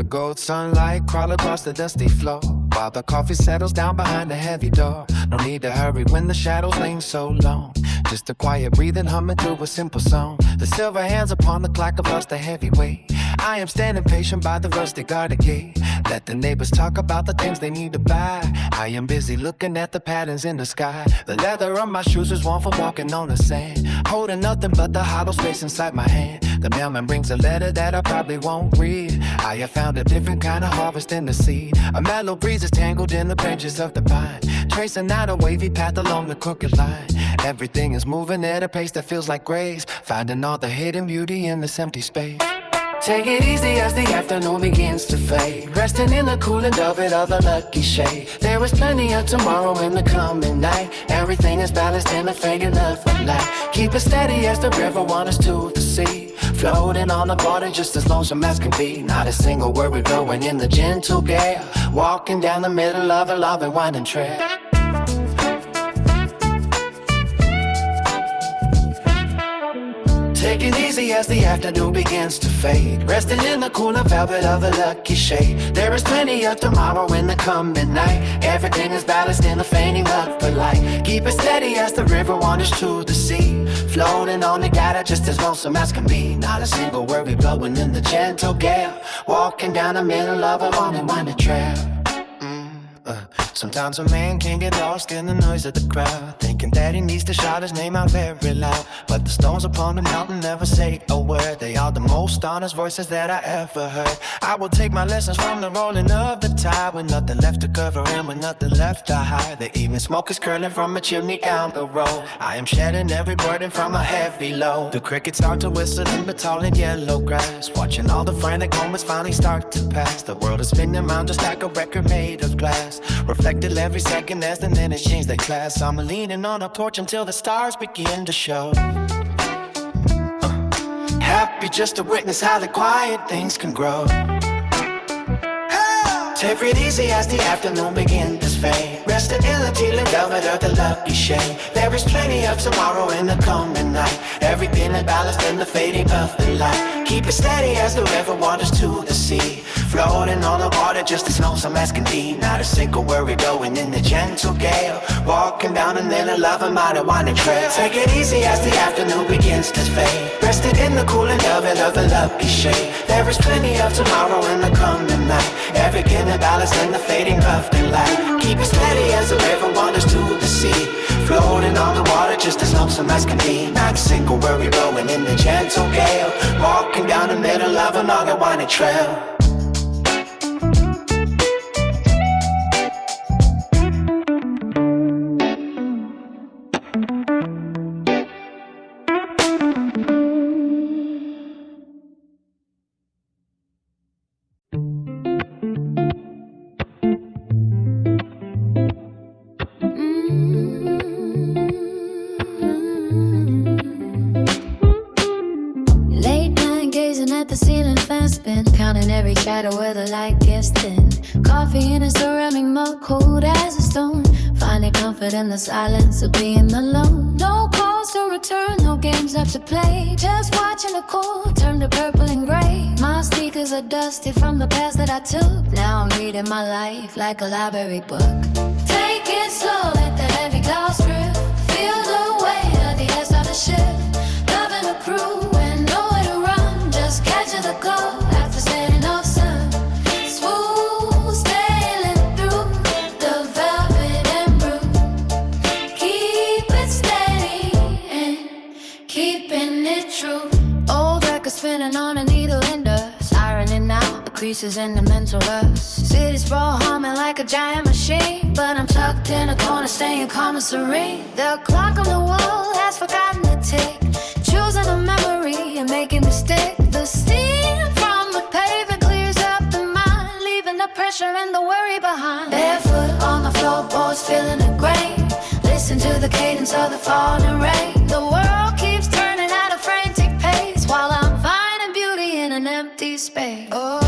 Gold sunlight crawl across the dusty floor while the coffee settles down behind the heavy door. No need to hurry when the shadows lean so long. Just a quiet breathing humming through a simple song. The silver hands upon the clock have lost the heavy weight. I am standing patient by the rusty guarded gate. Let the neighbors talk about the things they need to buy. I am busy looking at the patterns in the sky. The leather of my shoes is worn from walking on the sand. Holding nothing but the hollow space inside my hand. The mailman brings a letter that I probably won't read. I have found a different kind of harvest in the seed. A mellow breeze is tangled in the branches of the pine, tracing out a wavy path along the crooked line. Everything is moving at a pace that feels like grace, finding all the hidden beauty in this empty space. Take it easy as the afternoon begins to fade, resting in the cooling velvet of the lucky shade. There is plenty of tomorrow in the coming night. Everything is balanced in the fading love of light. Keep it steady as the river wanders to the sea, floating on the water just as lonesome as can be. Not a single word blowing in the gentle gale, walking down the middle of a long and winding trail. Take it easy as the afternoon begins to fade, resting in the cooler velvet of a lucky shade. There is plenty of tomorrow in the coming night. Everything is balanced in the fading of the light. Keep it steady as the river wanders to the sea, floating on together just as lonesome as can be. Not a single word blowing in the gentle gale, walking down the middle of a long and winding trail. Sometimes a man can get lost in the noise of the crowd, thinking that he needs to shout his name out very loud. But the stones upon the mountain never say a word. They are the most honest voices that I ever heard. I will take my lessons from the rolling of the tide, with nothing left to cover and with nothing left to hide. The evening smoke is curling from a chimney down the road. I am shedding every burden from a heavy load. The crickets start to whistle in the tall and yellow grass, watching all the frantic moments finally start to pass. The world is spinning around just like a record made of glass, reflected every second as the minutes change their class. I'm leaning on a porch until the stars begin to show. Happy just to witness how the quiet things can grow. Take it easy as the afternoon begins to fade, resting in the teal and velvet of the lucky shade. There is plenty of tomorrow in the coming night. Everything is balanced in the fading of the light. Keep it steady as the river wanders to the sea, floating on the water just as lonesome as can be. Not a single worry blowing in the gentle gale, walking down the middle of a mighty winding trail. Take it easy as the afternoon begins to fade, rested in the cooling velvet of the lucky shade. There is plenty of tomorrow in the coming night. Everything is balanced in the fading of the light. Keep it steady as the river wanders to the sea, floating on the water just as lonesome as can be. Not a single worry blowing in the gentle gale, walking down the middle of an long and winding trail. Where the light gets thin, coffee in a ceramic mug, cold as a stone. Finding comfort in the silence of being alone. No calls to return, no games left to play. Just watching the cold turn to purple and gray. My speakers are dusty from the past that I took. Now I'm reading my life like a library book. Take it slow, let the heavy clouds drift. Feel the weight of the air start to shift. Loving the crew and nowhere to run, just catching the glow after setting off sun. Spinning on a needle ender, ironing out the creases in the mental rust. City sprawl humming like a giant machine, but I'm tucked in a corner staying calm and serene. The clock on the wall has forgotten to tick, choosing a memory and making me stick. The steam from the pavement clears up the mind, leaving the pressure and the worry behind. Barefoot on the floorboards, feeling the grain. Listen to the cadence of the falling rain. The world keeps turning at a frantic pace while I'm an empty space. Oh,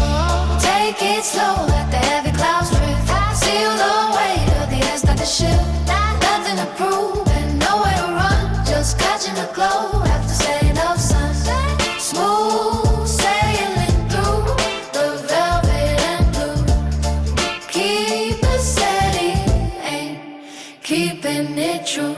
take it slow, let the heavy clouds drift. Feel the weight of the air start to shift. Nothing to prove and nowhere to run, just catching the glow after setting off sun. Smooth sailing through the velvet keeping it true.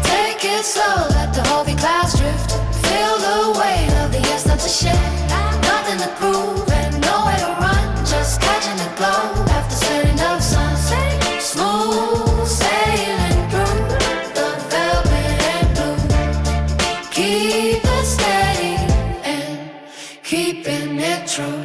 Take it slow, let the whole clouds drift. Feel the weight of the years start to shift. Nothing to prove and nowhere to run. Just catching the glow after setting of sun. Smooth sailing through the velvet and blue. Keep it steady and keeping it true.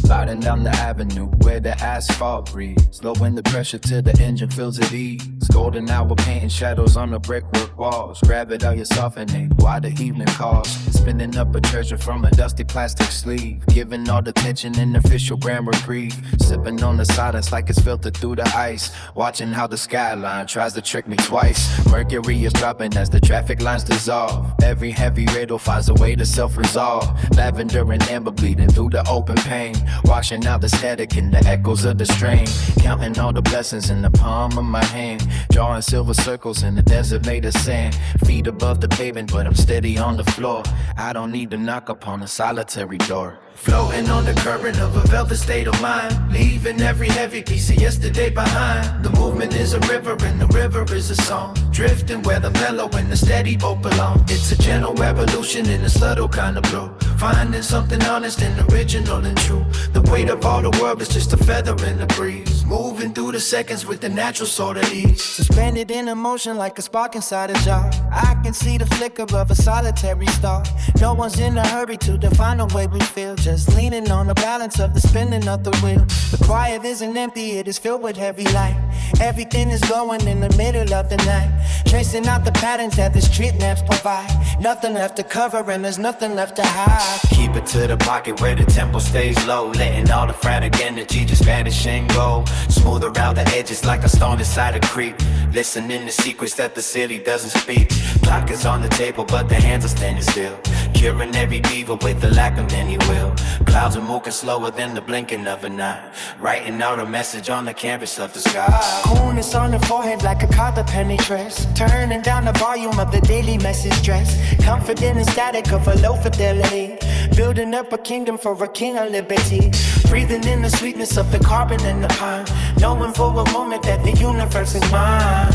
Sliding down the avenue where the asphalt breathes, lowering the pressure till the engine feels at ease. Golden hour painting shadows on the brickwork walls. Grab it, how you're softening while the evening calls. Spinning up a treasure from a dusty plastic sleeve, giving all the tension an official grand reprieve. Sipping on the silence like it's filtered through the ice, watching how the skyline tries to trick me twice. Mercury is dropping as the traffic lines dissolve. Every heavy riddle finds a way to self-resolve. Lavender and amber bleeding through the open pane, washing out the static and the echoes of the strain. Counting all the blessings in the palm of my hand, drawing silver circles in the desert made of sand. Feet above the pavement, but I'm steady on the floor. I don't need to knock upon a solitary door. Floating on the current of a velvet state of mind, leaving every heavy piece of yesterday behind. The movement is a river and the river is a song, drifting where the mellow and the steady both belong. It's a gentle revolution in a subtle kind of blue, finding something honest and original and true. The weight of all the world is just a feather in the breeze, moving through the seconds with the natural sort of ease. Suspended in emotion like a spark inside a jar. I can see the flicker of a solitary star. No one's in a hurry to define the way we feel, just leaning on the balance of the spinning of the wheel. The quiet isn't empty, it is filled with heavy light. Everything is glowing in the middle of the night, tracing out the patterns that the street lamps provide. Nothing left to cover and there's nothing left to hide. Keep it to the pocket where the tempo stays low, letting all the frantic energy just vanish and go. Smooth around the edges like a stone inside a creek, listening to secrets that the city doesn't speak. Clock is on the table but the hands are standing still, curing every evil with the lack of any will. Clouds are moving slower than the blinking of an eye, writing out a message on the canvas of the sky. Coolness on the forehead like a card that penetrates, turning down the volume of the daily message stress. Confident and static of a low fidelity, building up a kingdom for a king of liberty. Breathing in the sweetness of the carbon and the pine, knowing for a moment that the universe is mine.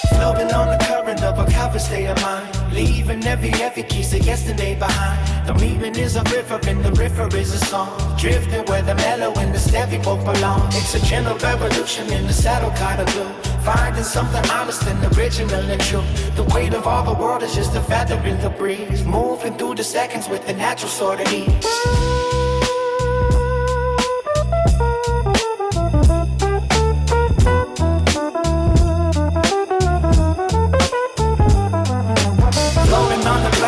Floating on the current of a covered state of mind, leaving every piece of yesterday behind. The movement is a river and the river is a song, drifting where the mellow and the steady both belong. It's a gentle revolution in the saddle kind of blue, finding something honest and original and true. The weight of all the world is just a feather in the breeze, moving through the seconds with the natural sort of ease.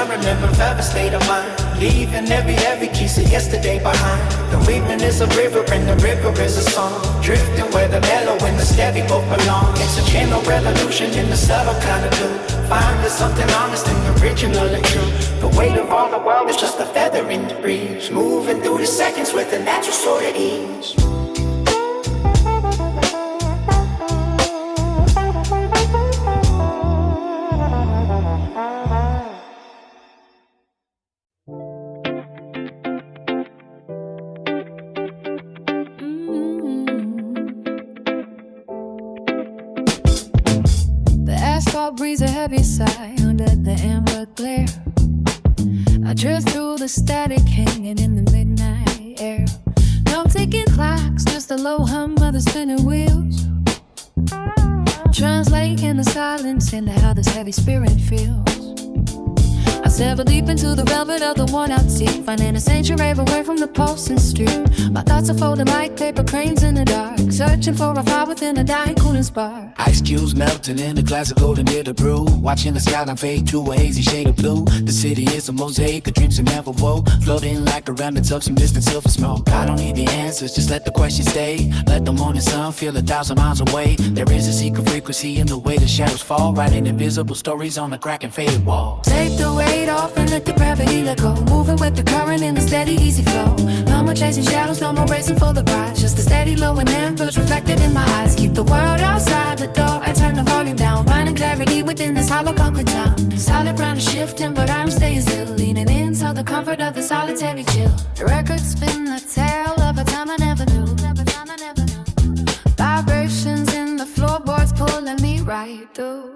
Remember forever state of mind, leaving every piece of yesterday behind. The evening is a river and the river is a song, drifting where the mellow and the steady both belong. It's a gentle revolution in the subtle kind of blue, finding something honest and original and true. The weight of all the world is just a feather in the breeze, moving through the seconds with a natural sort of ease. Breeze a heavy sigh under the amber glare. I drift through the static hanging in the midnight air. No ticking clocks, just the low hum of the spinning wheels, translating the silence into how this heavy spirit feels. I settle deep into the velvet of the worn-out seat, finding a sanctuary away from the pulsing street. My thoughts are folded like paper cranes in the dark, searching for a fire within a dying cooling spark. Ice cubes melting in a glass of golden near the brew, watching the skyline fade to a hazy shade of blue. The city is a mosaic of dreams that never woke, floating like a remnants of some distant silver smoke. I don't need the answers, just let the questions stay. Let the morning sun feel 1,000 miles away. There is a secret frequency in the way the shadows fall, writing invisible stories on the crack and faded wall. Take the weight off and let the gravity let go, moving with the current in a steady, easy flow. No more chasing shadows, no more racing for the prize, just a steady glowing embers reflected in my eyes. Keep the world outside the door and turn the volume down, finding clarity within this hollow concrete town. Solid ground is shifting, but I'm staying still, leaning into the comfort of the solitary chill. The records spin the tale of a time I never knew. Vibrations in the floorboards pulling me right through.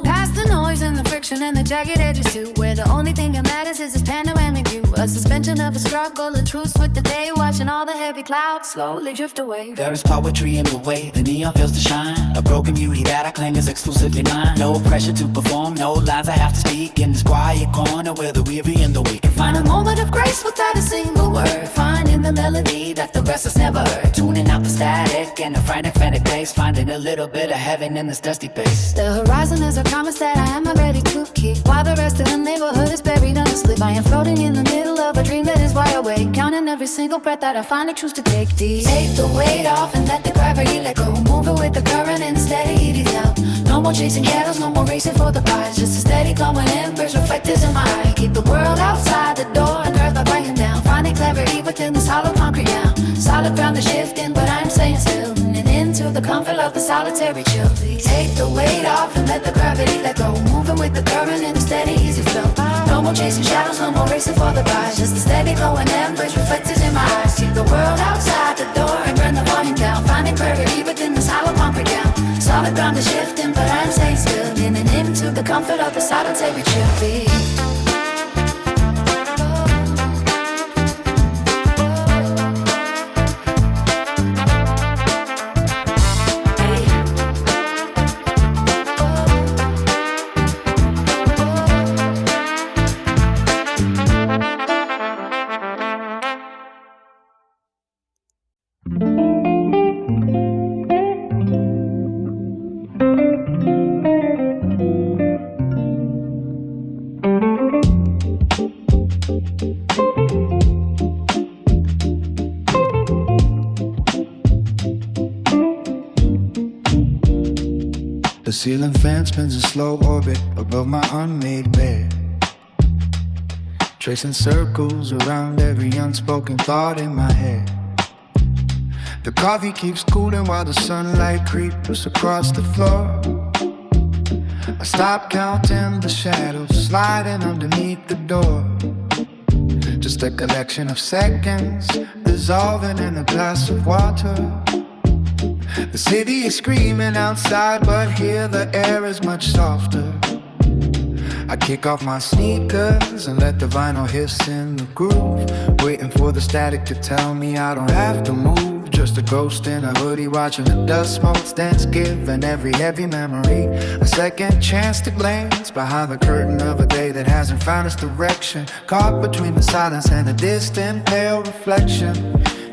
Past the noise and the friction and the jagged edges too, where the only thing that matters is this panoramic view. A suspension of a struggle, a truce with the day, watching all the heavy clouds slowly drift away. There is poetry in the way the neon feels to shine, a broken beauty that I claim is exclusively mine. No pressure to perform, no lines I have to speak, in this quiet corner where the weary and the weak can find a moment of grace without a single word, finding the melody that the rest has never heard, tuning out the static and the frantic pace, finding a little bit of heaven in this dusty place. The horizon is a promise that I am ready to keep, while the rest of the neighborhood is buried under sleep. I am floating in the middle of a dream that is wide awake, counting every single breath that I finally choose to take deep. Take the weight off and let the gravity let go, moving with the current in a steady easy flow. No more chasing shadows, no more racing for the prize, just a steady glowing embers reflected in my eye. Keep the world outside the door and earth by breaking down, finding clarity within this hollow concrete now. Solid ground is shifting, but I'm staying still, and into the comfort of the solitary chill. Take the weight off and let the gravity let go, moving with the current in a steady easy flow. No more chasing shadows, no more racing for the prize, just a steady glowing embers reflected in my eyes. Keep the world outside the door and burn the volume down, finding clarity within this hollow concrete now. Solid ground is shifting, but I'm staying still, and into the comfort of the solitary chill. The ceiling fan spins in slow orbit above my unmade bed, tracing circles around every unspoken thought in my head. The coffee keeps cooling while the sunlight creeps across the floor. I stop counting the shadows sliding underneath the door, just a collection of seconds dissolving in a glass of water. The city is screaming outside, but here the air is much softer. I kick off my sneakers and let the vinyl hiss in the groove, waiting for the static to tell me I don't have to move. Just a ghost in a hoodie watching the dust motes dance, giving every heavy memory a second chance to glance behind the curtain of a day that hasn't found its direction, caught between the silence and the distant pale reflection.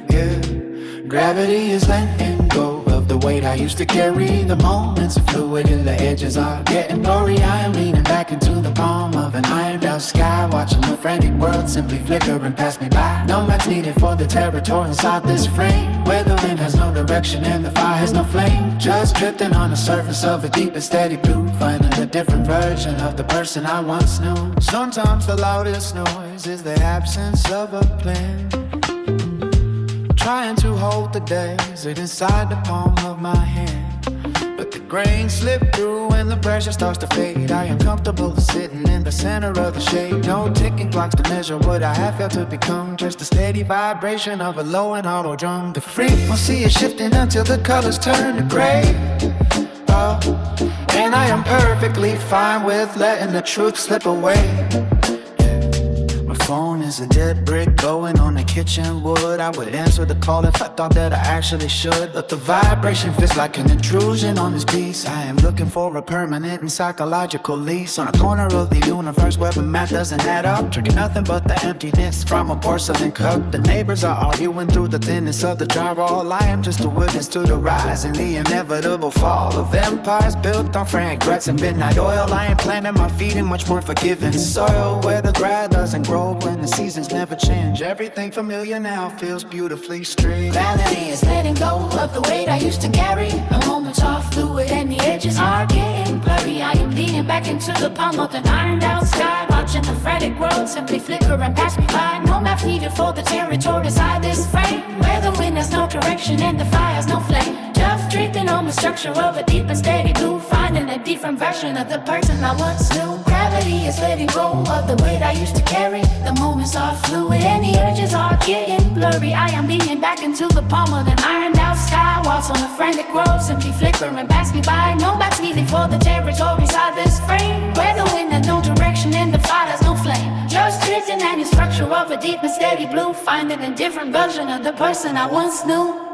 Yeah, gravity is letting go of the weight I used to carry. The moments are fluid and the edges are getting blurry. I am leaning back into the palm of an ironed out sky, watching the frantic world simply flicker and pass me by. No maps needed for the territory inside this frame, where the wind has no direction and the fire has no flame. Just drifting on the surface of a deep and steady blue, finding a different version of the person I once knew. Sometimes the loudest noise is the absence of a plan, trying to hold the desert inside the palm of my hand, but the grains slip through and the pressure starts to fade. I am comfortable sitting in the center of the shade. No ticking clocks to measure what I have felt to become, just a steady vibration of a low and hollow drum. The frequency is shifting until the colors turn to gray. Oh, and I am perfectly fine with letting the truth slip away. My phone is is a dead brick glowing on the kitchen wood. I would answer the call if I thought that I actually should, but the vibration feels like an intrusion on this piece. I am looking for a permanent and psychological lease on a corner of the universe where the math doesn't add up. Drinking nothing but the emptiness from a porcelain cup. The neighbors are arguing through the thinness of the drywall. I am just a witness to the rise and the inevitable fall of empires built on fragrance and midnight oil. I am planting my feet in much more forgiving soil where the grass doesn't grow when the seasons never change. Everything familiar now feels beautifully strange. Gravity is letting go of the weight I used to carry. A moment's off fluid and the edges are getting blurry. I am leaning back into the palm of an ironed out sky, watching the fretted world simply flicker and pass me by. No map needed for the territory inside this frame, where the wind has no direction and the fire's no flame. Just drifting on the structure of a deep and steady blue, finding a different version of the person I once knew. Gravity is letting go of the weight I used to carry. The moments are fluid and the urges are getting blurry. I am leaning back into the palm of an ironed out sky, walls on a frantic world simply flicker and pass me by. No maps needed for the territory inside this frame, where the wind has no direction and the fire's no flame. Just drifting and the structure of a deep and steady blue, finding a different version of the person I once knew.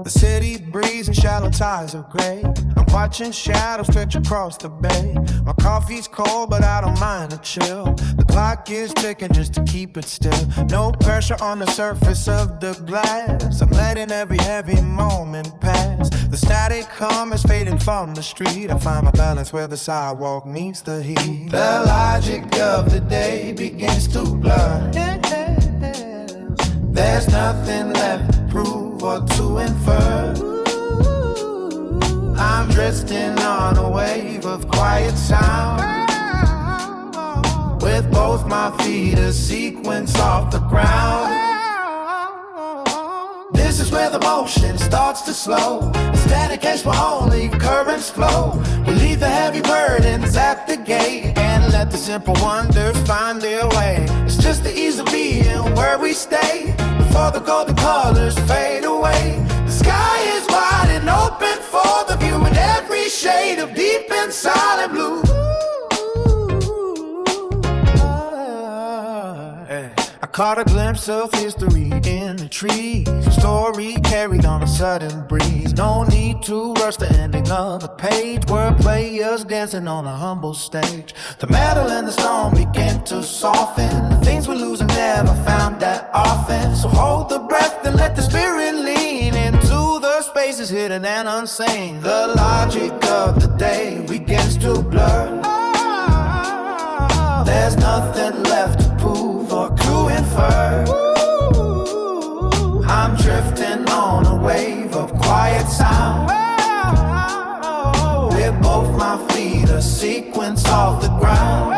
The city breeze and shallow tides of gray. I'm watching shadows stretch across the bay. My coffee's cold, but I don't mind the chill. The clock is ticking just to keep it still. No pressure on the surface of the glass. I'm letting every heavy moment pass. The static hum is fading from the street. I find my balance where the sidewalk meets the heat. The logic of the day begins to blur. There's nothing left to prove or to infer. I'm drifting on a wave of quiet sound, with both my feet a sequence off the ground. This is where the motion starts to slow. A static case where only currents flow. We leave the heavy burdens at the gate and let the simple wonders find their way. It's just the ease of being where we stay before the golden colors fade away. The sky is wide and open for the view in every shade of deep and silent blue. I caught a glimpse of history in the trees, a story carried on a sudden breeze. No need to rush the ending of the page, where players dancing on a humble stage. The metal and the stone begin to soften. The things we lose are never found that often. So hold the breath and let the spirit lean into the spaces hidden and unseen. The logic of the day begins to blur. There's nothing left to prove or to infer. I'm drifting on a wave of quiet sound, with both my feet a sequence off the ground.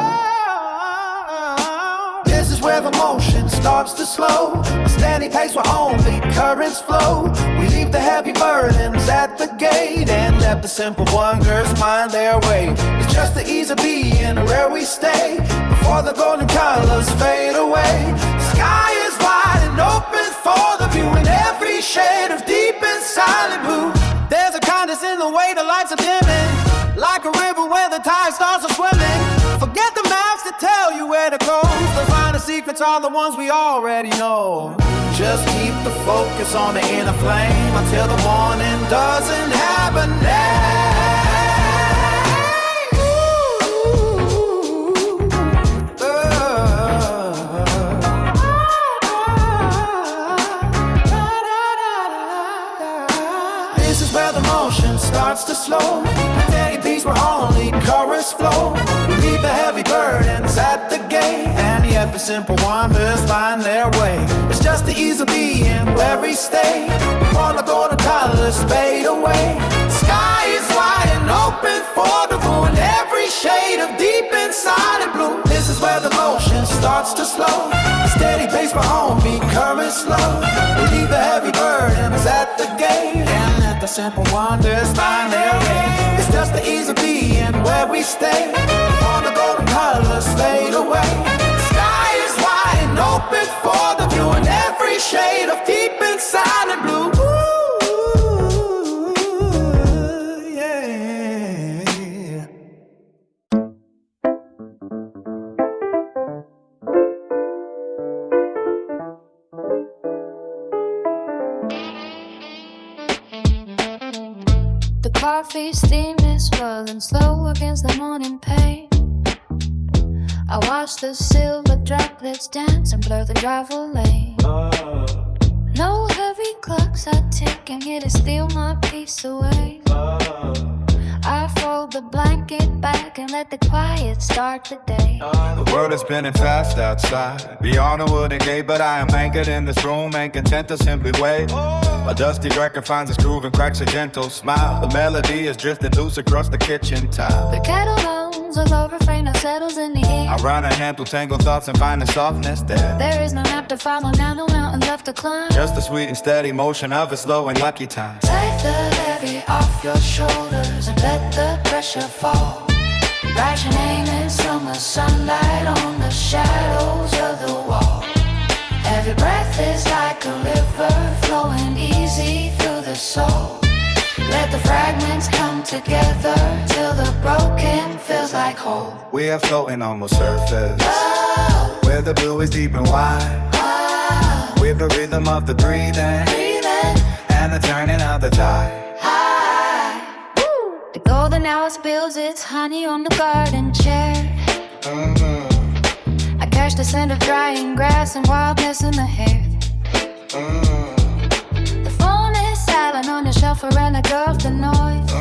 This is where the motion starts to slow. A steady pace where only currents flow. We leave the heavy burdens at the gate and let the simple wonders find their way. It's just the ease of being where we stay before the golden colors fade away. The sky is wide and open for the view in every shade of deep and silent blue. There's a kindness in the way the lights are dimming, like a river where the tide starts to swimming. Forget the maps that tell you where to go. The finer secrets are the ones we already know. Just keep the focus on the inner flame until the morning doesn't have a name. This is where the motion starts to slow. A steady peace where only chorus flow. We leave the heavy burdens at the gate and yet the simple wonders find their way. It's just the ease of being where we stay before the golden colors fade away. The sky is wide and open for the view in every shade of deep and silent blue. This is where the motion starts to slow. A steady pace where only currents flow. We leave the heavy burdens simple wonders find their way. It's just the ease of being where we stay. Before the golden colors fade away. The sky is wide and open for the view in every shade of deep and silent blue. Ooh, yeah. The coffee steam is swirling slow against the morning pain. I watch the silver droplets dance and blur the driver lane. No heavy clocks are ticking here to steal my peace away. I fold the blanket back and let the quiet start the day. The world is spinning fast outside, beyond the wooden gate, but I am anchored in this room, ain't content to simply wait. A dusty record finds its groove and cracks a gentle smile. The melody is drifting loose across the kitchen tile. The kettle moans, a low refrain that settles in the air. I run a hand through tangled thoughts and find the softness there. There is no map to follow, now no mountain left to climb. Just the sweet and steady motion of its slow and lucky time. Take the heavy off your shoulders and let the pressure fall. Write your name in summer sunlight on the shadows of the wall. Every breath is like a river flowing easy through the soul. Let the fragments come together till the broken feels like whole. We are floating on the surface, where the blue is deep and wide. With the rhythm of the breathing, and the turning of the tide. The golden hour spills its honey on the garden chair. I catch the scent of drying grass and wildness in the hair. The phone is silent on the shelf around the girl of the noise.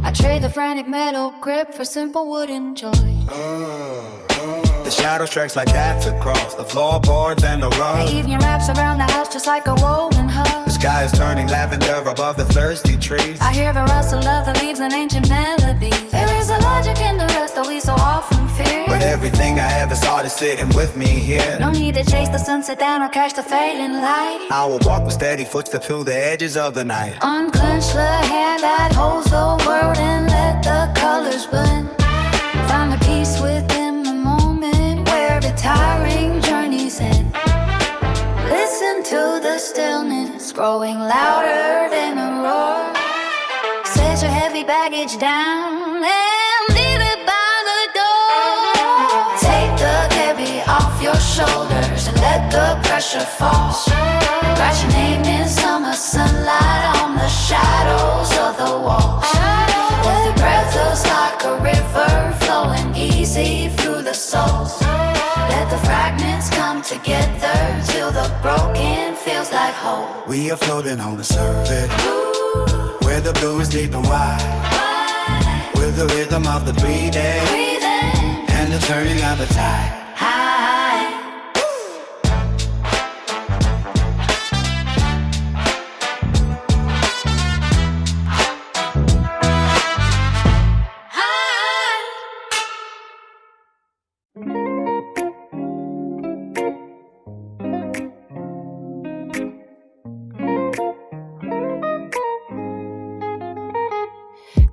I trade the frantic metal grip for simple wooden joy. The shadow stretch like cats across the floorboards and the rug. The evening wraps around the house just like a woven hug. The sky is turning lavender above the thirsty trees. I hear the rustle of the leaves and ancient melodies. There is a logic in the rest that we so often fear. But everything I ever saw is sitting with me here. No need to chase the sunset down or catch the fading light. I will walk with steady footsteps through the edges of the night. Unclench the hand that holds the world and let the colors blend. Find the peace within the moment where the tiring journeys end. Listen to the stillness growing louder than a roar. Set your heavy baggage down and leave it by the door. Take the heavy off your shoulders and let the pressure fall. Write your name in summer sunlight on the shadows of the walls. With the breath that's like a river flowing easy through the soul. Let the fragments come together till the broken feels like whole. We are floating on the surface, where the blue is deep and wide. With the rhythm of the breathing, and the turning of the tide.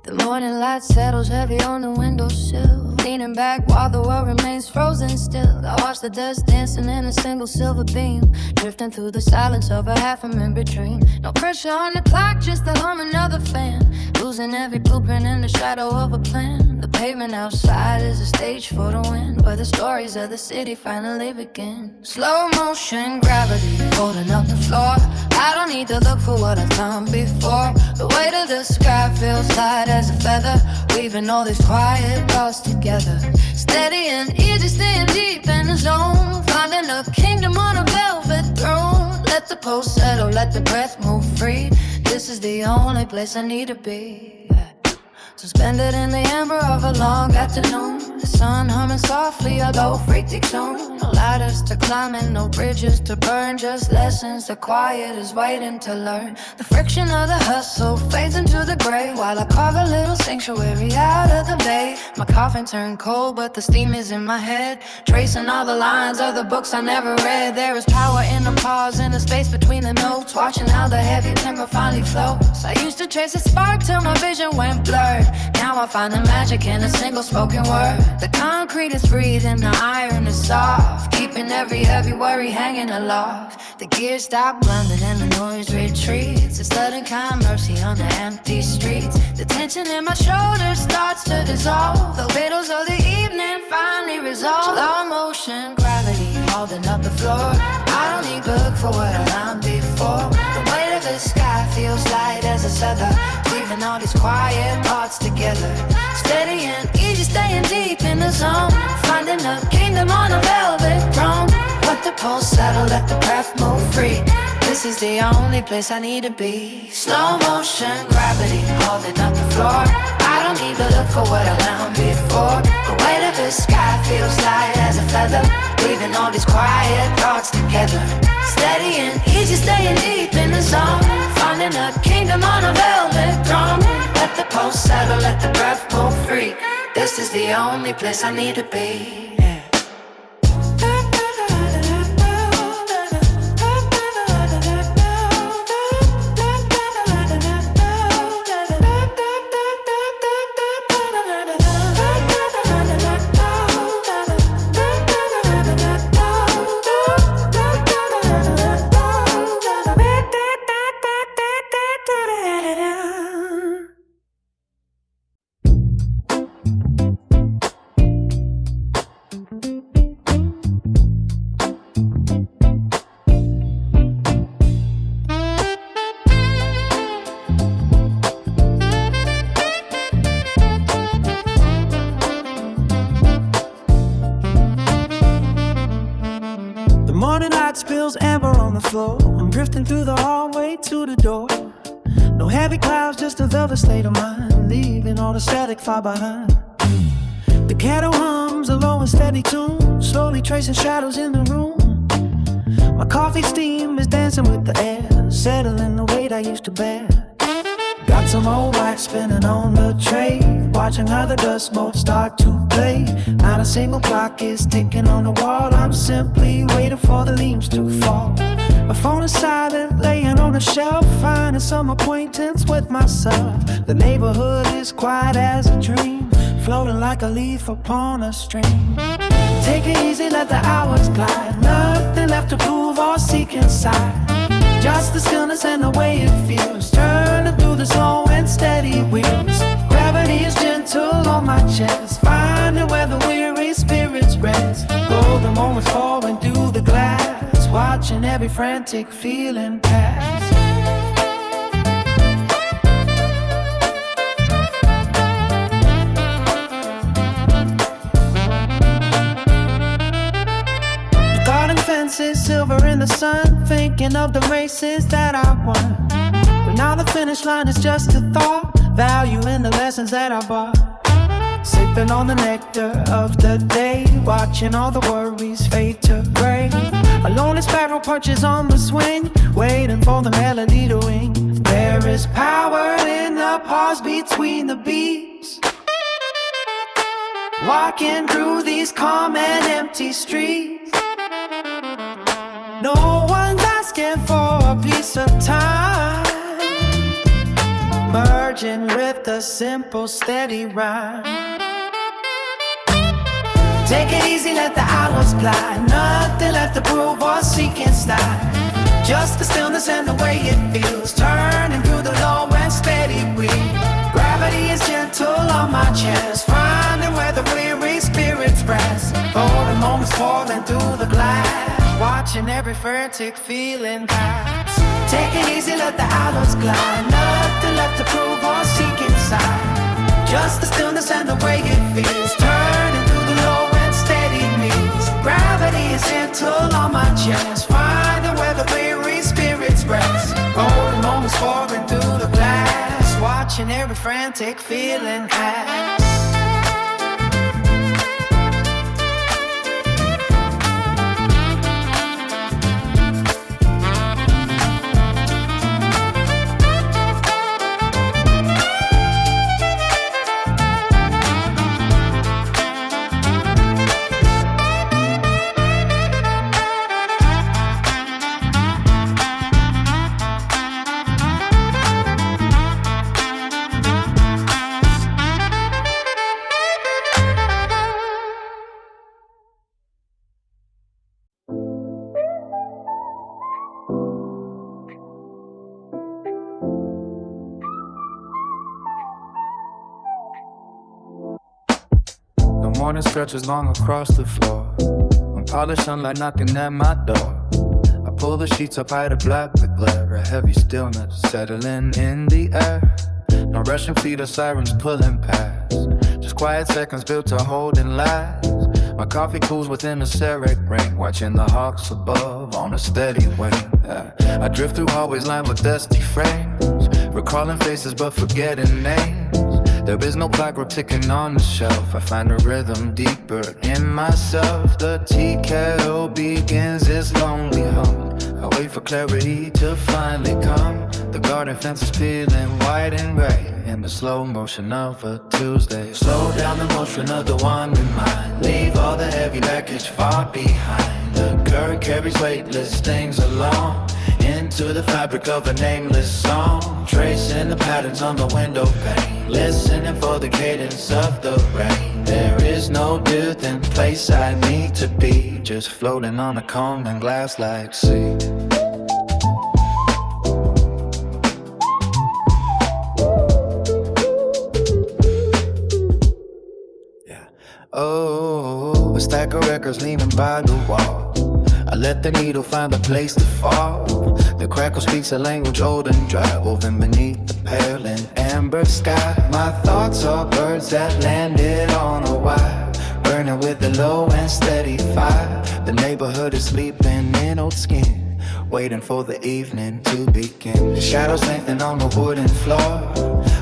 The morning light settles heavy on the windowsill. Leaning back while the world remains frozen still. I watch the dust dancing in a single silver beam, drifting through the silence of a half-remembered dream. No pressure on the clock, just the humming of the fan. Losing every blueprint in the shadow of a plan. The pavement outside is a stage for the wind, where the stories of the city finally begin. Slow motion, gravity, holding up the floor. I don't need to look for what I've found before. The weight of the sky feels light as a feather, weaving all these quiet thoughts together. Steady and easy, staying deep in the zone. Finding a kingdom on a velvet throne. Let the pulse settle, let the breath move free. This is the only place I need to be. to spend it in the amber of a long afternoon. The sun humming softly, a low freaky tune. No ladders to climb and no bridges to burn, just lessons the quiet is waiting to learn. The friction of the hustle fades into the gray while I carve a little sanctuary out of the bay. My coffin turned cold, but the steam is in my head, tracing all the lines of the books I never read. There is power in the pause, in the space between the notes, watching how the heavy timber finally floats. I used to chase a spark till my vision went blurred. Now I find the magic in a single spoken word. The concrete is breathing, the iron is soft, keeping every heavy worry hanging aloft. The gears stop blundering and the noise retreats. It's letting kind mercy on the empty streets. The tension in my shoulders starts to dissolve. The riddles of the evening finally resolve. Slow motion, gravity holding up the floor. I don't need book for what I learned before. The weight of the sky feels light as a feather, weaving all these quiet parts together. Steady and easy, staying deep in the zone, finding a kingdom on a velvet throne. Let the pulse settle, let the breath move free. This is the only place I need to be. Slow motion, gravity holding up the floor. I don't need to look for what I learned before. The weight of the sky feels light as a feather, weaving all these quiet thoughts together. Steady and easy, staying deep in the zone, finding a kingdom on a velvet throne. Let the pulse settle, let the breath move free. This is the only place I need to be. Spills amber on the floor. I'm drifting through the hallway to the door. No heavy clouds, just a velvet state of mind, leaving all the static far behind. The kettle hums a low and steady tune, slowly tracing shadows in the room. My coffee steam is dancing with the air, settling the weight I used to bear. Got some old wax spinning on the tray, watching how the dust motes start to play. Not a single clock is ticking on the wall, I'm simply waiting for the leaves to fall. My phone is silent, laying on a shelf, finding some acquaintance with myself. The neighborhood is quiet as a dream, floating like a leaf upon a stream. Take it easy, let the hours glide, nothing left to prove or seek inside. Just the stillness and the way it feels, turning through the slow and steady wheels. Gravity is gentle on my chest, finding where the weary spirits rest. Golden moments falling through the glass, watching every frantic feeling pass. Silver in the sun, thinking of the races that I won. But now the finish line is just a thought, value in the lessons that I bought. Sipping on the nectar of the day, watching all the worries fade to gray. A lonely sparrow perches on the swing, waiting for the melody to ring. There is power in the pause between the beats, walking through these calm and empty streets. No one's asking for a piece of time, merging with the simple, steady rhyme. Take it easy, let the hours glide, nothing left to prove or seek inside. Just the stillness and the way it feels, turning through the low and steady wheel. Gravity is gentle on my chest, finding where the weary spirits rest. Golden moments falling through the glass, watching every frantic feeling pass. Take it easy, let the hours glide, nothing left to prove or seek inside. Just the stillness and the way it feels, turning through the low and steady knees. Gravity is gentle on my chest, finding where the weary spirits rest. Golden moments falling through the glass, watching watching every frantic feeling pass. Morning stretches long across the floor. Unpolished sunlight knocking at my door. I pull the sheets up high to black the glare. A heavy stillness settling in the air. No rushing feet or sirens pulling past. Just quiet seconds built to hold and last. My coffee cools within a Cerec ring. Watching the hawks above on a steady wing. I drift through hallways lined with dusty frames. Recalling faces but forgetting names. There is no clock, we're ticking on the shelf. I find a rhythm deeper in myself. The tea kettle begins its lonely hum. I wait for clarity to finally come. The garden fence is peeling white and gray in the slow motion of a Tuesday. Slow down the motion of the wandering mind. Leave all the heavy baggage far behind. The current carries weightless things along into the fabric of a nameless song. Tracing the patterns on the window pane. Listening for the cadence of the rain. There is no distant place I need to be. Just floating on a calm and glass like sea. Oh, a stack of records leaning by the wall. I let the needle find a place to fall. The crackle speaks a language old and dry, woven beneath the pale and amber sky. My thoughts are birds that landed on a wire, burning with a low and steady fire. The neighborhood is sleeping in old skin, waiting for the evening to begin. The shadows lengthen on the wooden floor.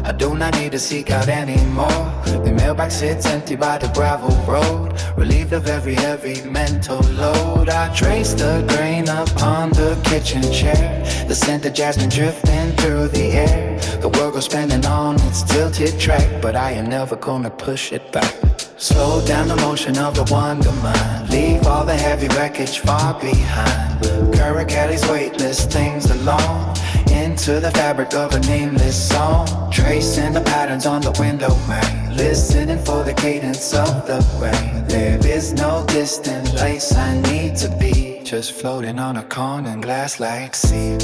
I do not need to seek out anymore. The mailbox sits empty by the gravel road, relieved of every heavy mental load. I trace the grain upon the kitchen chair, the scent of jasmine drifting through the air. The world goes spinning on its tilted track, but I am never gonna push it back. Slow down the motion of the wonder mind. Leave all the heavy wreckage far behind. Current carries weightless things along into the fabric of a nameless song. Tracing the patterns on the window pane. Listening for the cadence of the rain. There is no distant place I need to be. Just floating on a calm and glass like sea.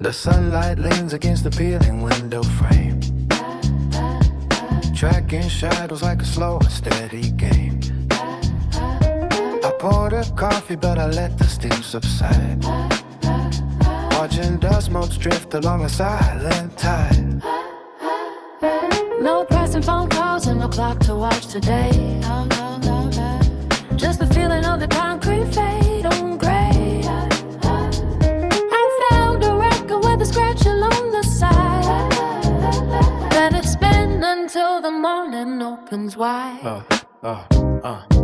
The sunlight leans against the peeling window frame, tracking shadows like a slow and steady game. I poured a coffee but I let the steam subside, watching dust motes drift along a silent tide. No pressing phone calls and no clock to watch today. Just the feeling of the concrete fade on gray. With a scratch along the side, let it spin until the morning opens wide.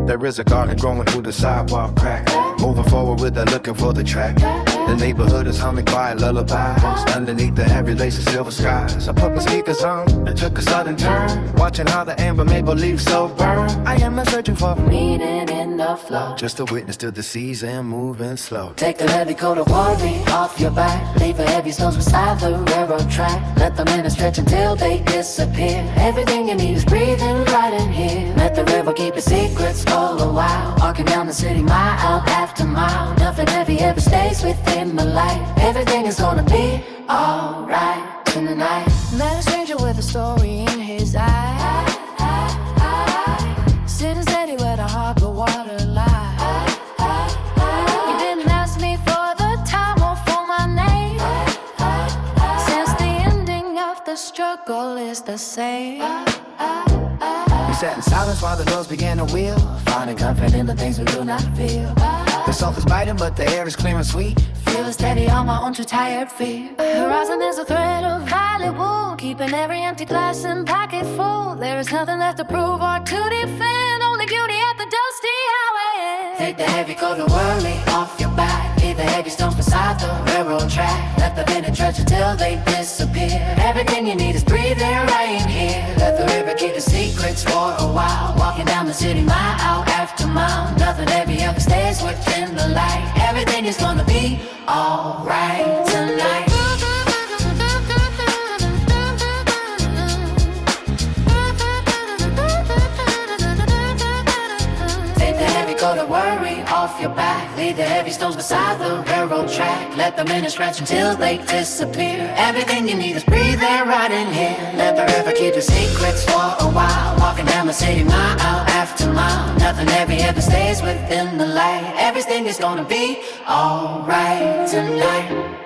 There is a garden growing through the sidewalk crack. Moving forward with her looking for the track. The neighborhood is humming quiet lullabies underneath the heavy lace of silver skies. I put my speakers on and took a sudden turn, watching how the amber maple leaves so burn. I am not searching for meaning in the flow, just a witness to the season moving slow. Take the heavy coat of worry off your back. Leave the heavy stones beside the railroad track. Let them in and stretch until they disappear. Everything you need is breathing right in here. Let the river Never keep your secrets for a while. Walking down the city mile after mile. Nothing heavy ever stays within the light. Everything is gonna be alright tonight. Met a stranger with a story in his eye. Sitting steady where the harbor water lies. He didn't ask me for the time or for my name. Since the ending of the struggle is the same. We sat in silence while the girls began to wheel, finding comfort in the things we do not feel. The salt is biting, but the air is clear and sweet. Feeling steady on my own too tired feet. Horizon is a thread of violet wool, keeping every empty glass and pocket full. There is nothing left to prove or to defend, only beauty at the dusty highway. Take the heavy coat of worry off your back. Leave the heavy stones beside the railroad track. Let the wind and trudge until they disappear. Everything you need is breathing right in here. Let the river keep the secrets for a while. Walking down the city mile after mile. Nothing heavy ever stays within the light. Everything is gonna be alright tonight. Take the heavy coat of worry off your back. Leave the heavy stones beside the railroad track. Let the minutes stretch until they disappear. Everything you need is breathing right in here. Let the river keep the secrets for a while. Walking down the city mile after mile. Nothing heavy ever stays within the light. Everything is gonna be alright tonight.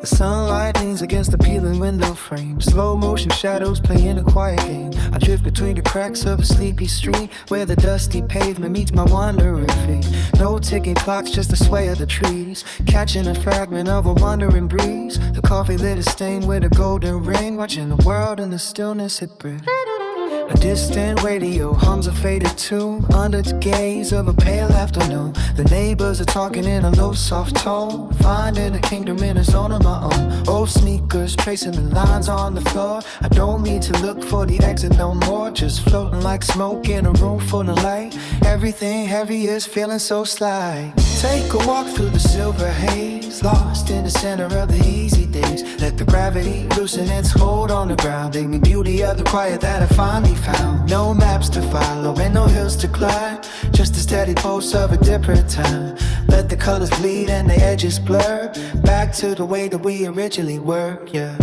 The sunlight leans against the peeling window frame. Slow motion shadows playing a quiet game. I drift between the cracks of a sleepy street, where the dusty pavement meets my wandering feet. No ticking clocks, just the sway of the trees, catching a fragment of a wandering breeze. The coffee lit is stained with a golden ring, watching the world in the stillness it brings. A distant radio hums a faded tune under the gaze of a pale afternoon. The neighbors are talking in a low soft tone, finding a kingdom in a zone of my own. Old sneakers tracing the lines on the floor. I don't need to look for the exit no more, just floating like smoke in a room full of light. Everything heavy is feeling so slight. Take a walk through the silver haze, lost in the center of the easy days. Let the gravity loosen its hold on the ground. Take me beauty of the quiet that I finally found. No maps to follow and no hills to climb, just a steady pulse of a different time. Let the colors bleed and the edges blur, back to the way that we originally were, yeah.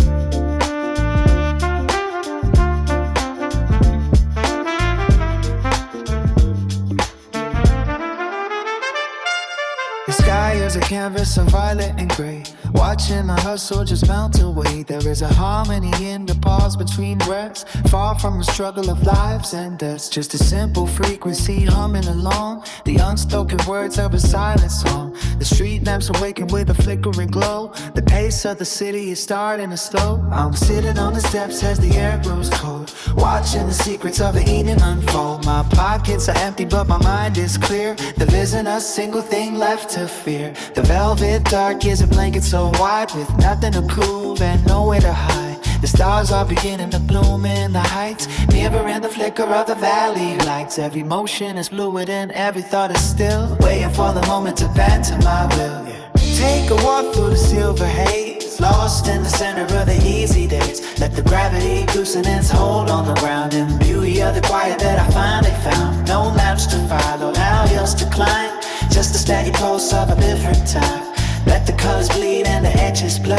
The sky is a canvas of violet and gray, watching my hustle just melt away. There is a harmony in the pause between breaths, far from a struggle of lives and deaths. Just a simple frequency humming along, the unspoken words of a silent song. The street lamps awaken with a flickering glow. The pace of the city is starting to slow. I'm sitting on the steps as the air grows cold, watching the secrets of the evening unfold. My pockets are empty but my mind is clear. There isn't a single thing left to fear. The velvet dark is a blanket so wide, with nothing to prove and nowhere to hide. The stars are beginning to bloom in the heights, mirroring the flicker of the valley lights. Every motion is fluid and every thought is still, waiting for the moment to bend to my will, yeah. Take a walk through the silver haze, lost in the center of the easy days. Let the gravity loosen its hold on the ground, and the beauty of the quiet that I finally found. No lamps to follow, no hills to climb, just a steady pulse of a different time. Let the colors bleed and the edges blur,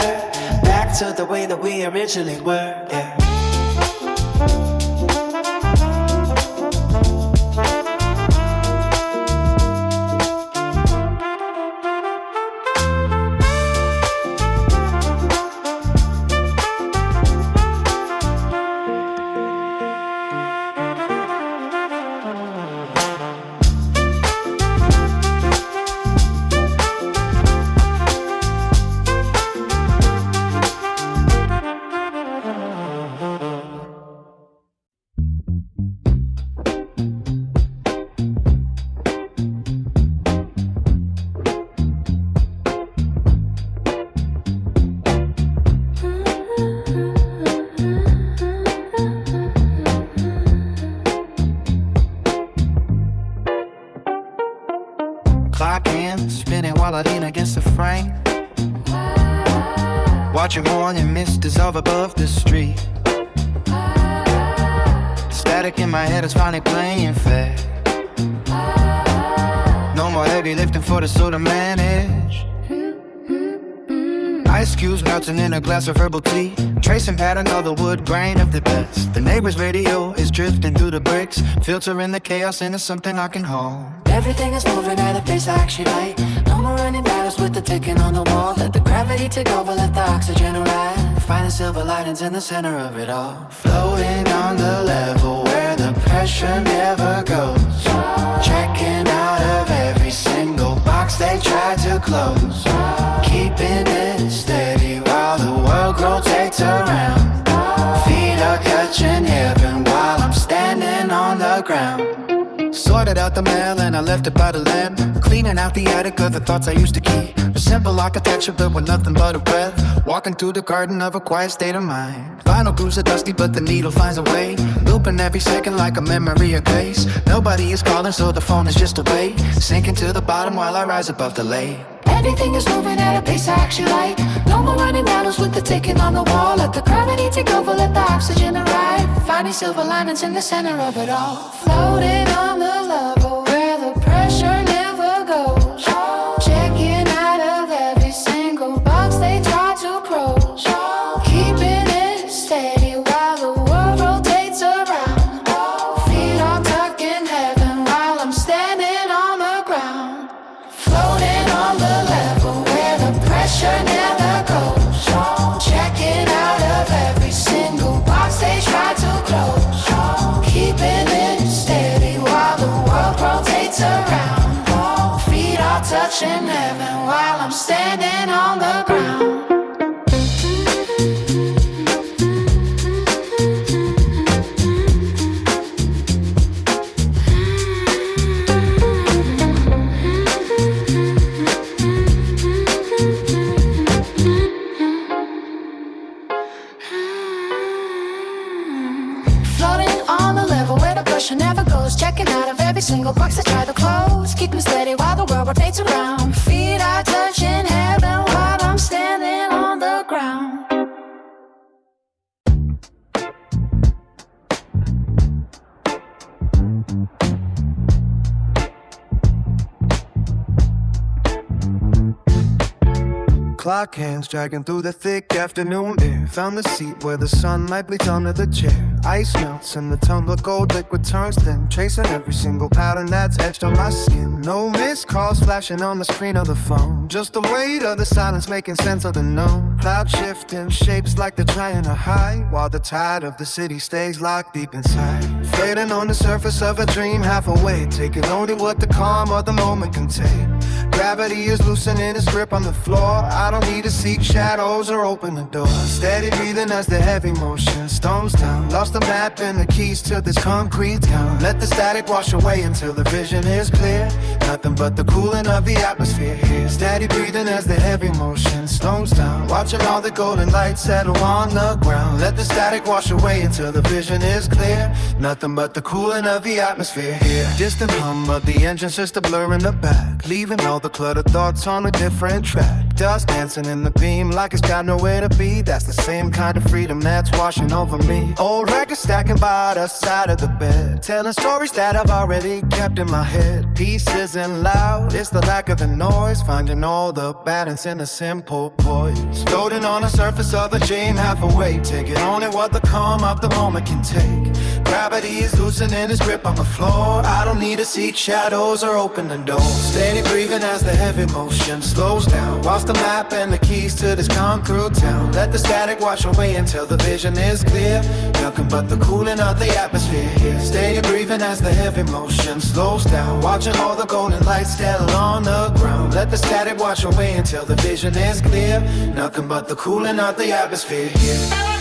back to the way that we originally were, yeah. Watching morning mist dissolve above the street. Static in my head is finally playing fair. No more heavy lifting for the soul to manage. Ice cubes melting in a glass of herbal tea. Tracing patterns of the wood grain of the best. The neighbor's radio is drifting through the bricks, filtering the chaos into something I can hold. Everything is moving at a pace I actually like. No more running battles with the ticking on the wall. Let the gravity take over, let the oxygen arrive. Find the silver linings in the center of it all. Floating on the level where the pressure never goes. Checking out of every single box they try to close. Keeping it steady while the world rotates around. Feet are catching heaven while I'm standing on the ground. Sorted out the mail and I left it by the lamp. Cleaning out the attic of the thoughts I used to keep. A simple architecture built with nothing but a breath. Walking through the garden of a quiet state of mind. Vinyl grooves are dusty but the needle finds a way. Looping every second like a memory of grace. Nobody is calling so the phone is just a wait. Sinking to the bottom while I rise above the lake. Everything is moving at a pace I actually like. No more running battles with the ticking on the wall. Let the gravity take over, let the oxygen arrive. Finding silver linings in the center of it all. Floating on the level where the pressure never goes. Checking out of every single box they try to close. Keeping it steady while the world rotates around. Feet are tucked in heaven while I'm standing on the ground. Floating on the level where the pressure never goes. Checking out of every single box they try to close. Keeping it steady while the world rotates around. Feet are touching heaven while I'm standing on the ground. Never goes, checking out of every single box I try to close. Keeping steady while the world rotates around. Feet are touching heaven while I'm standing on the ground. Clock hands dragging through the thick afternoon air. Found the seat where the sunlight bleeds under the chair. Ice melts and the tumbler gold liquid turns thin. Tracing every single pattern that's etched on my skin. No missed calls flashing on the screen of the phone. Just the weight of the silence making sense of the known. Clouds shifting shapes like they're trying to hide, while the tide of the city stays locked deep inside. Fading on the surface of a dream half awake. Taking only what the calm of the moment can take. Gravity is loosening its grip on the floor. I don't need to seek shadows or open the door. Steady breathing as the heavy motion stones down. Lost the map and the keys to this concrete town. Let the static wash away until the vision is clear. Nothing but the cooling of the atmosphere here. Steady breathing as the heavy motion stones down. Watching all the golden lights settle on the ground. Let the static wash away until the vision is clear. Nothing but the cooling of the atmosphere here. Distant hum of the engine's just a blur in the back, leaving all the cluttered thoughts on a different track. Dust dancing in the beam like it's got nowhere to be. That's the same kind of freedom that's washing over me. Old records stacking by the side of the bed, telling stories that I've already kept in my head. Peace isn't loud, it's the lack of the noise. Finding all the balance in a simple voice. Floating on the surface of a dream half awake. Taking only what the calm of the moment can take. Gravity is loosening its grip on the floor. I don't need to seek shadows or open the door. Steady breathing as the heavy motion slows down. Lost the map and the keys to this concrete town. Let the static wash away until the vision is clear. Nothing but the cooling of the atmosphere here. Steady breathing as the heavy motion slows down. Watching all the golden lights settle on the ground. Let the static wash away until the vision is clear. Nothing but the cooling of the atmosphere here.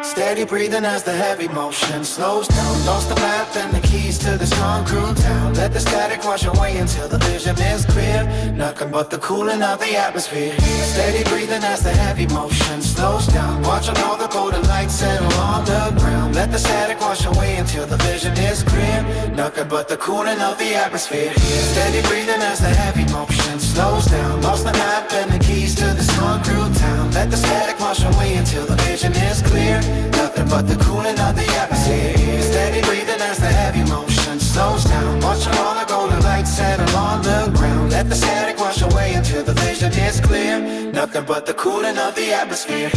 Steady Steady breathing as the heavy motion slows down. Lost the map and the keys to this concrete town. Let the static wash away until the vision is clear. Nothing but the cooling of the atmosphere. Steady breathing as the heavy motion slows down. Watching all the golden lights settle on the ground. Let the static wash away until the vision is clear. Nothing but the cooling of the atmosphere. Steady breathing as the heavy motion slows down. Lost the map and the keys to this concrete town. Let the static wash away until the vision is clear. Nothing but the cooling of the atmosphere. Steady breathing as the heavy motion slows down. Watching all the golden lights settle on the ground. Let the static wash away until the vision is clear. Nothing but the cooling of the atmosphere.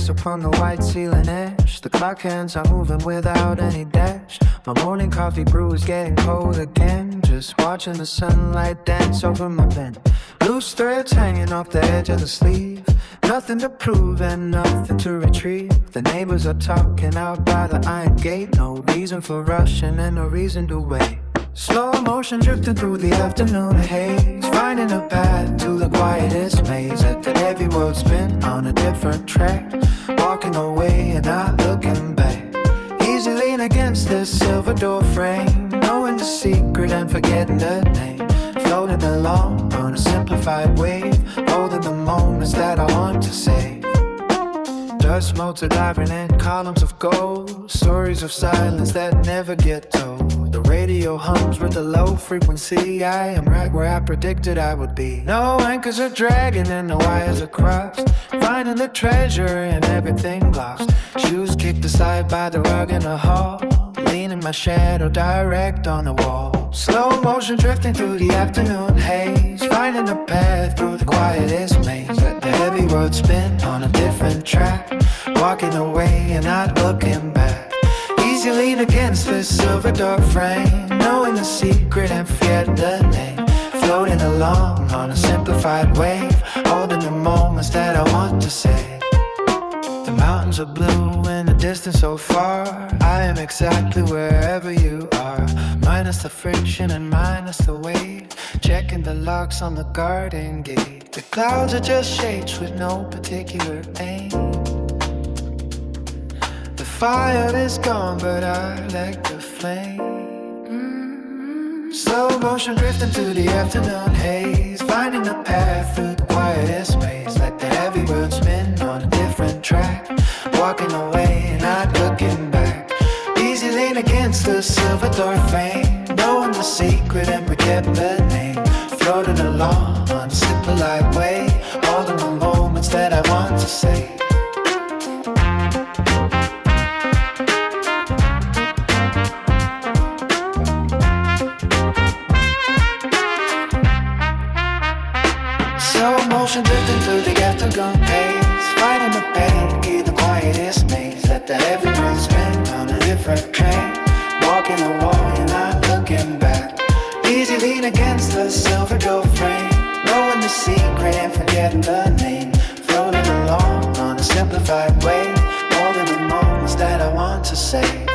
Upon the white ceiling edge, the clock hands are moving without any dash. My morning coffee brew is getting cold again. Just watching the sunlight dance over my pen. Loose threads hanging off the edge of the sleeve. Nothing to prove and nothing to retrieve. The neighbors are talking out by the iron gate. No reason for rushing and no reason to wait. Slow motion drifting through the afternoon haze, finding a path to the quietest maze. Let the heavy world spin on a different track, walking away and not looking back. Easy lean against this silver door frame, knowing the secret and forgetting the name. Floating along on a simplified wave, holding the moments that I want to save. Dust motes are diving in columns of gold, stories of silence that never get told. The radio hums with a low frequency. I am right where I predicted I would be. No anchors are dragging and the wires are crossed, finding the treasure in everything lost. Shoes kicked aside by the rug in the hall, leaning my shadow direct on the wall. Slow motion drifting through the afternoon haze, finding a path through the quietest maze. Let the heavy road spin on a different track, walking away and not looking back. Easy lean against this silver door frame, knowing the secret and forgetting the name. Floating along on a simplified wave, holding the moments that I want to say. The mountains are blue in the distance so far. I am exactly wherever you are, minus the friction and minus the weight. Checking the locks on the garden gate. The clouds are just shapes with no particular aim. The fire is gone, but I like the flame. Slow motion drifting through the afternoon haze, finding a path through the quietest maze. Let the heavy world spin on a different track, walking away and not looking back. Easy lean against the silver door frame, knowing the secret and forgetting the name. Floating along on a simple light way, holding the moments that I want to say. Slow motion drifting through the afterglow haze, finding the pain, key the quietest maze. Let the heavy world spin on a different train, walking away and not looking back. Easy lean against the silver door frame, knowing the secret and forgetting the name. Floating along on a simplified way, holding the moments that I want to save.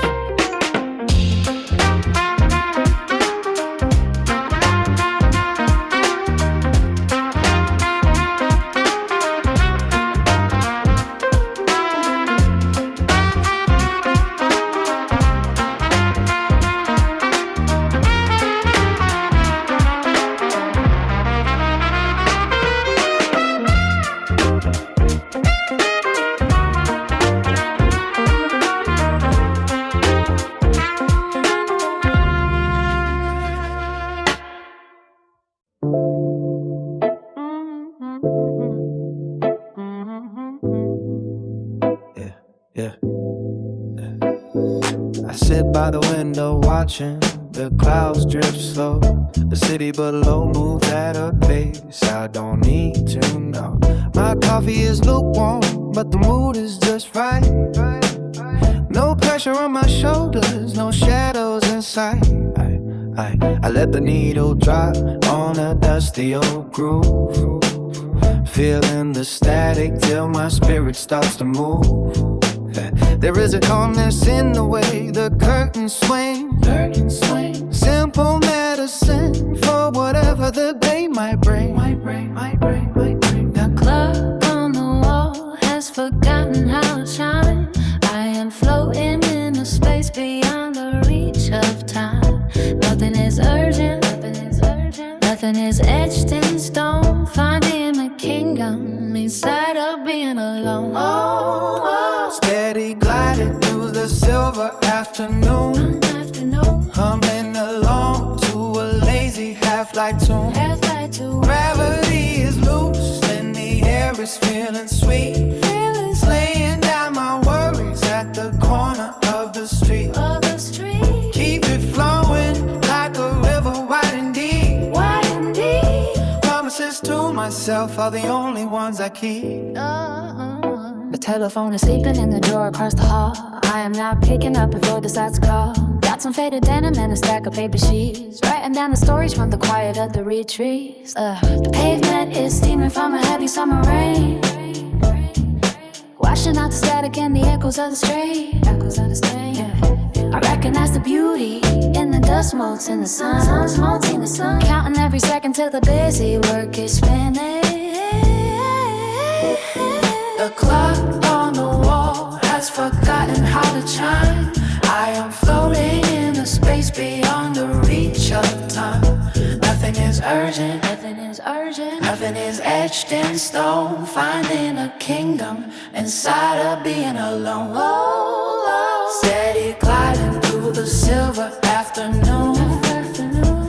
I sit by the window watching the clouds drift slow. The city below moves at a pace I don't need to know. My coffee is lukewarm, but the mood is just right. No pressure on my shoulders, no shadows in sight. I let the needle drop on a dusty old groove, feeling the static till my spirit starts to move. There is a calmness in the way the curtains swing. Simple medicine for whatever the day might bring. The clock on the wall has forgotten how to shine. I am floating in a space beyond the reach of time. Nothing is urgent, nothing is etched in stone. Finding a kingdom inside of being alone. Steady gliding through the silver afternoon, humming along to a lazy half-light tune. Gravity is loose and the air is feeling sweet. Laying down my worries at the corner of the street. Keep it flowing like a river, wide and deep. Promises to myself are the only ones I keep. The telephone is sleeping in the drawer across the hall. I am not picking up before the starts call. Got some faded denim and a stack of paper sheets, writing down the stories from the quiet of the retreats. The pavement is steaming from a heavy summer rain, washing out the static and the echoes of the street. I recognize the beauty in the dust motes in the sun. Counting every second till the busy work is finished. The clock on the wall has forgotten how to chime. I am floating in a space beyond the reach of time. Nothing is urgent, nothing is etched in stone. Finding a kingdom inside of being alone. Steady gliding through the silver afternoon,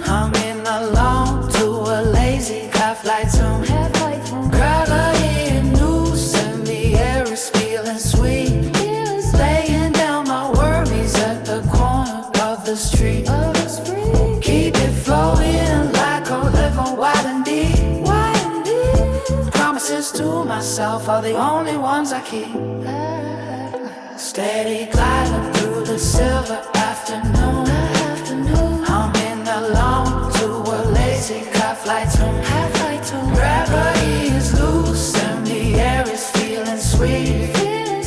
humming along to a lazy half-light tune. Gravity is loose and the air is feeling sweet. Laying down my worries at the corner of the street. Keep it flowing like a river, wide and deep. Promises to myself are the only ones I keep. Steady gliding through the silver afternoon, humming along to a lazy half-light tune. Gravity is loose and the air is feeling sweet.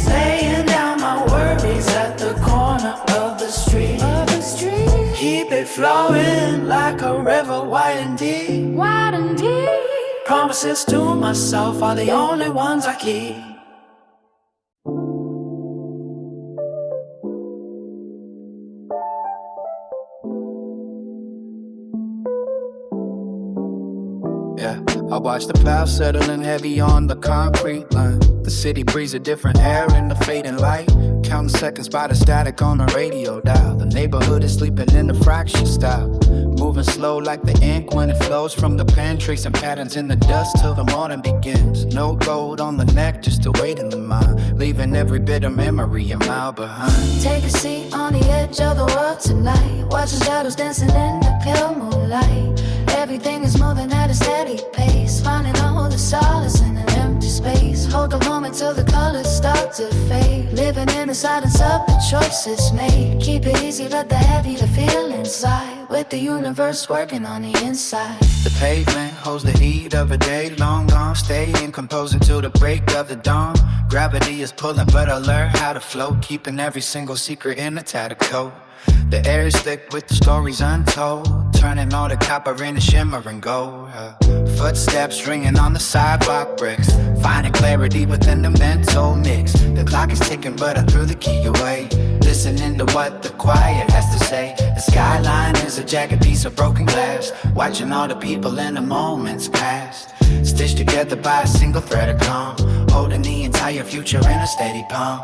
Laying down my worries at the corner of the street. Keep it flowing like a river, wide and deep. Promises to myself are the only ones I keep. Yeah, I watch the clouds settling heavy on the concrete line. The city breathes a different air in the fading light. Counting seconds by the static on the radio dial. The neighborhood is sleeping in the fraction style, moving slow like the ink when it flows from the pen, tracing patterns in the dust till the morning begins. No gold on the neck, just a weight in the mind, leaving every bit of memory a mile behind. Take a seat on the edge of the world tonight, watching shadows dancing in the pale moonlight. Everything is moving at a steady pace, finding all the solace in an empty space. Hold the moment till the colors start to fade, living in the silence of the choices made. Keep it easy, let the heavy to feel inside, with the universe working on the inside. The pavement holds the heat of a day long gone, staying composed until the break of the dawn. Gravity is pulling, but I learned how to float, keeping every single secret in a tattered coat. The air is thick with the stories untold, turning all the copper into shimmering gold. Footsteps ringing on the sidewalk bricks, finding clarity within the mental mix. The clock is ticking, but I threw the key away, listening to what the quiet has to say. The skyline is a jagged piece of broken glass, watching all the people in the moments past, stitched together by a single thread of calm, holding the entire future in a steady palm.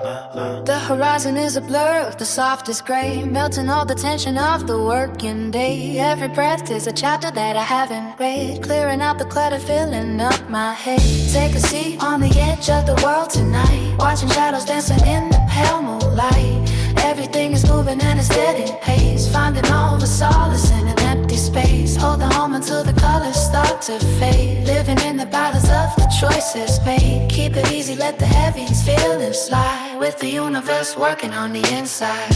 The horizon is a blur of the softest gray, melting all the tension of the working day. Every breath is a chapter that I haven't read, clearing out the clutter, filling up my head. Take a seat on the edge of the world tonight, watching shadows dancing in the pale moonlight. Everything is moving and it's steady pace, finding all the solace in an empty space. Hold the moment till the colors start to fade, living in the balance of the choices made. Keep it easy, let the heavies feel and slide, with the universe working on the inside.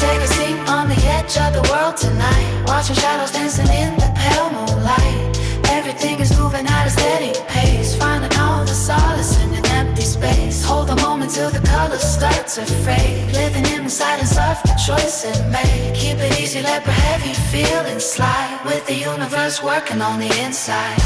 Take a seat on the edge of the world tonight, watching shadows dancing in the pale moonlight. Everything is moving at a steady pace, finding all the solace in an empty space. Hold the moment till the colors start to fade, living in the silence of the choice it made. Keep it easy, let the heavy feel and slide, with the universe working on the inside.